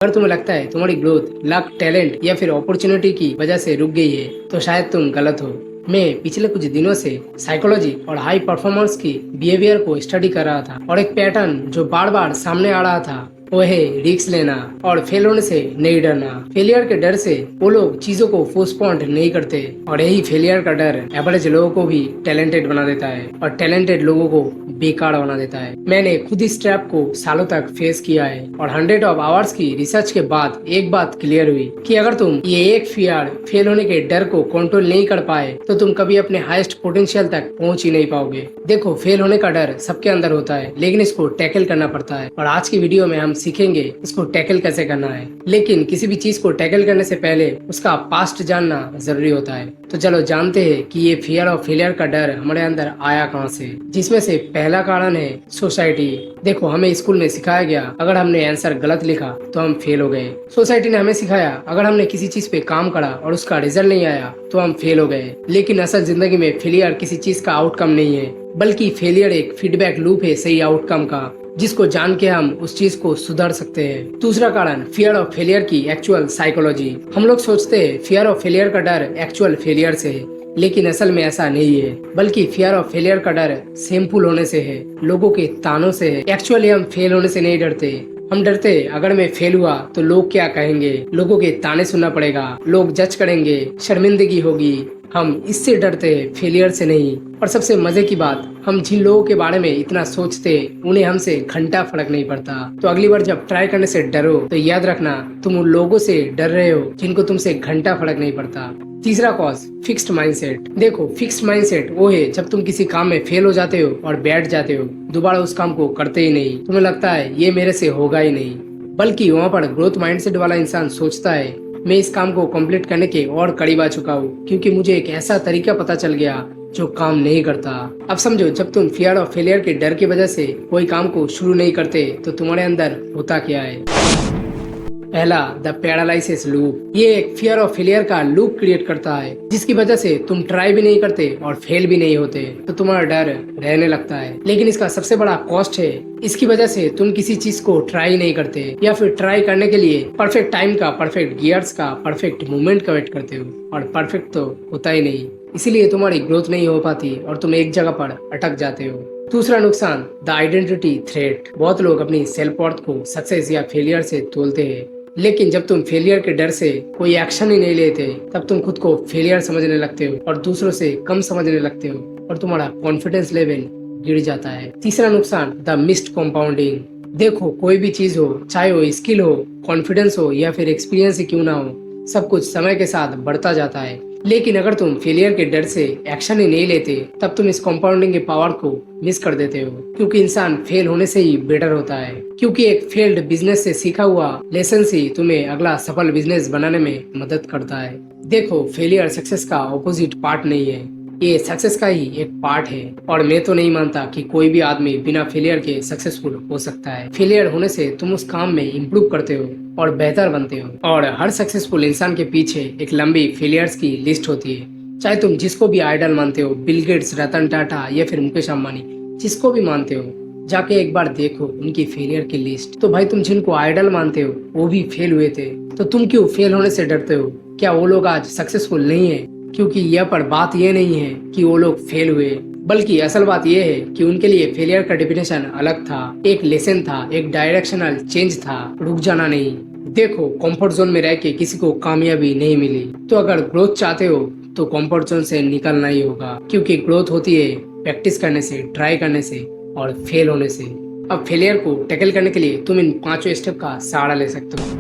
अगर तुम्हें लगता है तुम्हारी ग्रोथ लक, टैलेंट या फिर अपॉर्चुनिटी की वजह से रुक गई है तो शायद तुम गलत हो। मैं पिछले कुछ दिनों से साइकोलॉजी और हाई परफॉर्मेंस की बिहेवियर को स्टडी कर रहा था और एक पैटर्न जो बार बार सामने आ रहा था वो है रिस्क लेना और फेल होने से नहीं डरना। फेलियर के डर से वो लोग चीजों को पोस्टपोन नहीं करते और यही फेलियर का डर एवरेज लोगों को भी टैलेंटेड बना देता है और टैलेंटेड लोगों को बेकार बना देता है। मैंने खुद इस ट्रैप को सालों तक फेस किया है और 100 ऑफ आवर्स की रिसर्च के बाद एक बात क्लियर हुई कि अगर तुम ये एक फियर फेल होने के डर को कंट्रोल नहीं कर पाए तो तुम कभी अपने हाईएस्ट पोटेंशियल तक पहुंच ही नहीं पाओगे। देखो, फेल होने का डर सबके अंदर होता है लेकिन इसको टैकल करना पड़ता है और आज की वीडियो में हम सीखेंगे इसको टैकल कैसे करना है। लेकिन किसी भी चीज को टैकल करने से पहले उसका पास्ट जानना जरूरी होता है। तो चलो जानते हैं कि ये फियर ऑफ फेलियर का डर हमारे अंदर आया कहाँ से। जिसमें से पहला कारण है सोसाइटी। देखो, हमें स्कूल में सिखाया गया अगर हमने आंसर गलत लिखा तो हम फेल हो गए। सोसाइटी ने हमें सिखाया अगर हमने किसी चीज पे काम करा और उसका रिजल्ट नहीं आया तो हम फेल हो गए। लेकिन असल जिंदगी में फेलियर किसी चीज का आउटकम नहीं है बल्कि फेलियर एक फीडबैक लूप है सही आउटकम का, जिसको जान के हम उस चीज को सुधार सकते हैं। दूसरा कारण फियर ऑफ फेलियर की एक्चुअल साइकोलॉजी। हम लोग सोचते हैं फियर ऑफ फेलियर का डर एक्चुअल फेलियर से है लेकिन असल में ऐसा नहीं है, बल्कि फियर ऑफ फेलियर का डर शेमफुल होने से है, लोगों के तानों से है। एक्चुअली हम फेल होने से नहीं डरते, हम डरते अगर मैं फेल हुआ तो लोग क्या कहेंगे, लोगों के ताने सुनना पड़ेगा, लोग जज करेंगे, शर्मिंदगी होगी। हम इससे डरते हैं, फेलियर से नहीं। और सबसे मजे की बात, हम जिन लोगों के बारे में इतना सोचते उन्हें हमसे घंटा फर्क नहीं पड़ता। तो अगली बार जब ट्राई करने से डरो तो याद रखना तुम उन लोगों से डर रहे हो जिनको तुमसे घंटा फर्क नहीं पड़ता। तीसरा कॉज फिक्स्ड माइंडसेट। देखो, फिक्स्ड माइंडसेट वो है जब तुम किसी काम में फेल हो जाते हो और बैठ जाते हो, दोबारा उस काम को करते ही नहीं। तुम्हें लगता है ये मेरे से होगा ही नहीं, बल्कि वहाँ पर ग्रोथ माइंडसेट वाला इंसान सोचता है मैं इस काम को कंप्लीट करने के और करीब आ चुका हूँ क्योंकि मुझे एक ऐसा तरीका पता चल गया जो काम नहीं करता। अब समझो, जब तुम फियर ऑफ फेलियर के डर की वजह से कोई काम को शुरू नहीं करते तो तुम्हारे अंदर होता क्या है। पहला, द पैरालिसिस लूप। ये एक फियर ऑफ फेलियर का लूप क्रिएट करता है जिसकी वजह से तुम ट्राई भी नहीं करते और फेल भी नहीं होते तो तुम्हारा डर रहने लगता है। लेकिन इसका सबसे बड़ा कॉस्ट है, इसकी वजह से तुम किसी चीज को ट्राई नहीं करते या फिर ट्राई करने के लिए परफेक्ट टाइम का, परफेक्ट गियर्स का, परफेक्ट मूवमेंट का वेट करते हो और परफेक्ट तो होता ही नहीं, इसीलिए तुम्हारी ग्रोथ नहीं हो पाती और तुम एक जगह पर अटक जाते हो। दूसरा नुकसान, द आइडेंटिटी थ्रेट। बहुत लोग अपनी सेल्फ वर्थ को सक्सेस या फेलियर से तोलते हैं, लेकिन जब तुम फेलियर के डर से कोई एक्शन ही नहीं लेते तब तुम खुद को फेलियर समझने लगते हो और दूसरों से कम समझने लगते हो और तुम्हारा कॉन्फिडेंस लेवल गिर जाता है। तीसरा नुकसान, द मिस्ड कंपाउंडिंग। देखो, कोई भी चीज हो, चाहे वो स्किल हो, कॉन्फिडेंस हो या फिर एक्सपीरियंस ही क्यों ना हो, सब कुछ समय के साथ बढ़ता जाता है। लेकिन अगर तुम फेलियर के डर से एक्शन ही नहीं लेते तब तुम इस कंपाउंडिंग के पावर को मिस कर देते हो, क्योंकि इंसान फेल होने से ही बेटर होता है। क्योंकि एक फेल्ड बिजनेस से सीखा हुआ लेसन ही तुम्हें अगला सफल बिजनेस बनाने में मदद करता है। देखो, फेलियर सक्सेस का ऑपोजिट पार्ट नहीं है, ये सक्सेस का ही एक पार्ट है। और मैं तो नहीं मानता कि कोई भी आदमी बिना फेलियर के सक्सेसफुल हो सकता है। फेलियर होने से तुम उस काम में इम्प्रूव करते हो और बेहतर बनते हो। और हर सक्सेसफुल इंसान के पीछे एक लंबी फेलियर्स की लिस्ट होती है। चाहे तुम जिसको भी आइडल मानते हो, बिल गेट्स, रतन टाटा या फिर मुकेश अंबानी, जिसको भी मानते हो, जाके एक बार देखो उनकी फेलियर की लिस्ट। तो भाई, तुम जिनको आइडल मानते हो वो भी फेल हुए थे, तो तुम क्यों फेल होने से डरते हो? क्या वो लोग आज सक्सेसफुल नहीं है? क्योंकि यह पर बात ये नहीं है कि वो लोग फेल हुए, बल्कि असल बात यह है कि उनके लिए फेलियर का डेफिनेशन अलग था, एक लेसन था, एक डायरेक्शनल चेंज था, रुक जाना नहीं। देखो, कंफर्ट जोन में रह के किसी को कामयाबी नहीं मिली, तो अगर ग्रोथ चाहते हो तो कंफर्ट जोन से निकलना ही होगा, क्योंकि ग्रोथ होती है प्रैक्टिस करने से, ट्राई करने से और फेल होने से। अब फेलियर को टैकल करने के लिए तुम इन 5 स्टेप का सहारा ले सकते हो।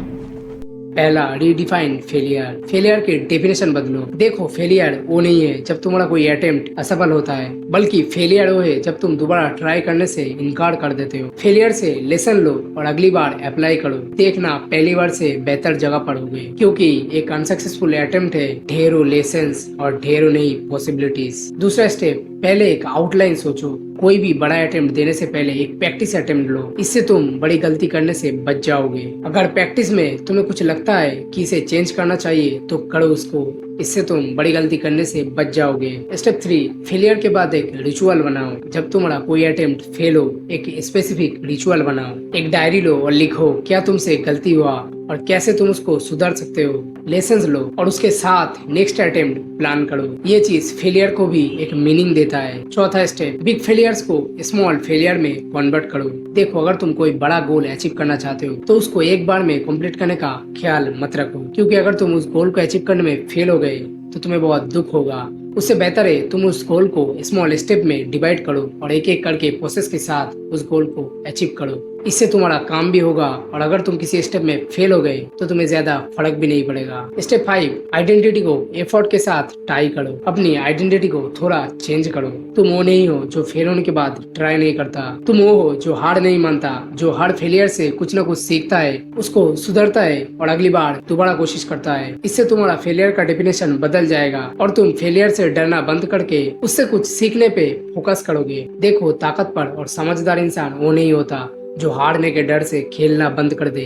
पहला, रीडिफाइन फेलियर। फेलियर की डेफिनेशन बदलो। देखो, फेलियर वो नहीं है जब तुम्हारा कोई अटेम्प्ट असफल होता है, बल्कि फेलियर वो है जब तुम दोबारा ट्राई करने से इनकार कर देते हो। फेलियर से लेसन लो और अगली बार अप्लाई करो, देखना पहली बार से बेहतर जगह पर होगे। क्योंकि एक अनसक्सेसफुल अटेम्प्ट है ढेरों लेसन्स और ढेरों नई पॉसिबिलिटीज। दूसरा स्टेप, पहले एक आउटलाइन सोचो। कोई भी बड़ा अटेम्प्ट देने से पहले एक प्रैक्टिस अटेम्प्ट लो, इससे तुम बड़ी गलती करने से बच जाओगे। अगर प्रैक्टिस में तुम्हें कुछ लगता है कि इसे चेंज करना चाहिए तो करो उसको, इससे तुम बड़ी गलती करने से बच जाओगे। स्टेप 3, फेलियर के बाद एक रिचुअल बनाओ। जब तुम्हारा कोई अटेम्प्ट फेल हो, एक स्पेसिफिक रिचुअल बनाओ। एक डायरी लो और लिखो क्या तुमसे गलती हुआ और कैसे तुम उसको सुधार सकते हो। लेसन्स लो और उसके साथ नेक्स्ट अटेम्प्ट प्लान करो। ये चीज फेलियर को भी एक मीनिंग देता है। चौथा स्टेप, बिग फेलियर्स को स्मॉल फेलियर में कन्वर्ट करो। देखो, अगर तुम कोई बड़ा गोल अचीव करना चाहते हो तो उसको एक बार में कंप्लीट करने का ख्याल मत रखो, क्योंकि अगर तुम उस गोल को अचीव करने में फेल हो गए तो तुम्हें बहुत दुख होगा। उससे बेहतर है तुम उस गोल को स्मॉल स्टेप में डिवाइड करो और एक एक करके प्रोसेस के साथ उस गोल को अचीव करो। इससे तुम्हारा काम भी होगा और अगर तुम किसी स्टेप में फेल हो गए तो तुम्हें ज्यादा फर्क भी नहीं पड़ेगा। स्टेप 5, आइडेंटिटी को एफर्ट के साथ टाई करो। अपनी आइडेंटिटी को थोड़ा चेंज करो। तुम वो नहीं हो जो फेल होने के बाद ट्राई नहीं करता। तुम वो हो जो हार नहीं मानता, जो हर फेलियर से कुछ न कुछ सीखता है, उसको सुधरता है और अगली बार दोबारा कोशिश करता है। इससे तुम्हारा फेलियर का डेफिनेशन बदल जाएगा और तुम फेलियर से डरना बंद करके उससे कुछ सीखने पे फोकस करोगे। देखो, ताकतवर और समझदार इंसान वो नहीं होता जो हारने के डर से खेलना बंद कर दे,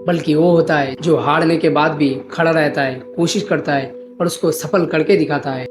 बल्कि वो होता है जो हारने के बाद भी खड़ा रहता है, कोशिश करता है और उसको सफल करके दिखाता है।